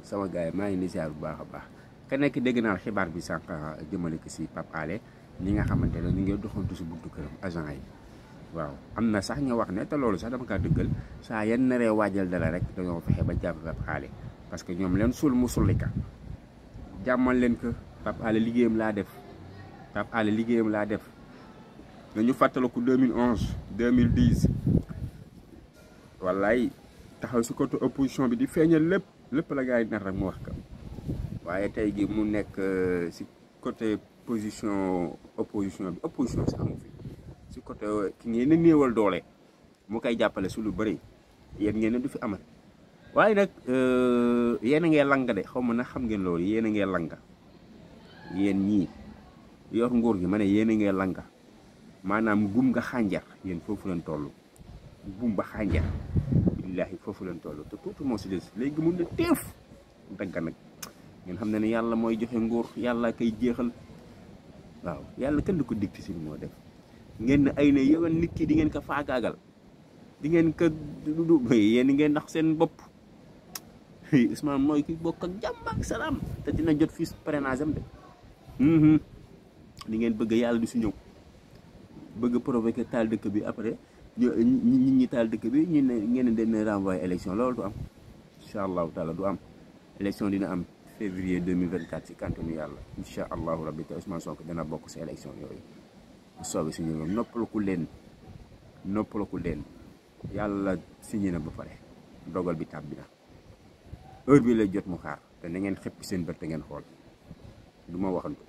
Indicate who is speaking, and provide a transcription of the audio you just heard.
Speaker 1: sama gars yi maa ngi ziar bu baax a baax ka nekk dégg naa xibaar bi sànq jëmale ko si Pape Alé ñi nga xamante ne ñu ngi doxantu si buntu këram agent yi waaw am na sax ñu wax ne te loolu sax dama kaa dëggal saa yan naree waajal dala rek dañoo fexe ba jàpp Pape Alé parce que ñoom leen sul mu sullika jàmmal leen ko Pape Alé liggéeyam laa def Pape Alé liggéeyam laa def nañu fàttaliku 2011 2010 wallaay taxaw si côté opposition bi di feeñal lépp la gars yi nar rek mu wax ko waaye tey gi mu nekk si côté opposition bi opposition si amu fi si côté ki ngeen a néewal doole mu koy jàppale su lu bëri yéen ngeen ne du fi amal waaye nag yéen a ngee langa de xaw ma na xam ngeen loolu yéen a ngee langa yéen ñii yor nguur gi ma ne yéen a ngee langa maanaam gum nga xànjar yéen foofu leen toll gum ba xànjar billaahi foofu leen toll te tuuti moo si des léegi mun na teef dagga nag ngeen xam ne ne yàlla mooy joxe nguur yàlla koy jeexal waaw yàlla kenn du ko dicté si moo def ngeen ne ay ne yow nit ki di ngeen ko faagaagal di ngeen ko du yéen ngeen ndax seen bopp Ousmane mooy ki bokk ak jàmm ak salaam te dina jot fii parrainage am de di ngeen bëgg yàlla du si ñëw bëgg provoquer taal dëkk bi après ñi taal dëkk bi ñu ne ngeen den renvoyer élection loolu du am incha allahu taala du am élection dina am février 2024 si kantanu yàlla incha allahu rabbi te Ousmane Sonko dina bokk si élection yooyu bu soobee suñu moom noppalaku leen yàlla signé na ba pare dogal bi tàbbi na heure bi lay jot mu xaar te na ngeen xëpp seen bët te ngeen xool du ma waxantu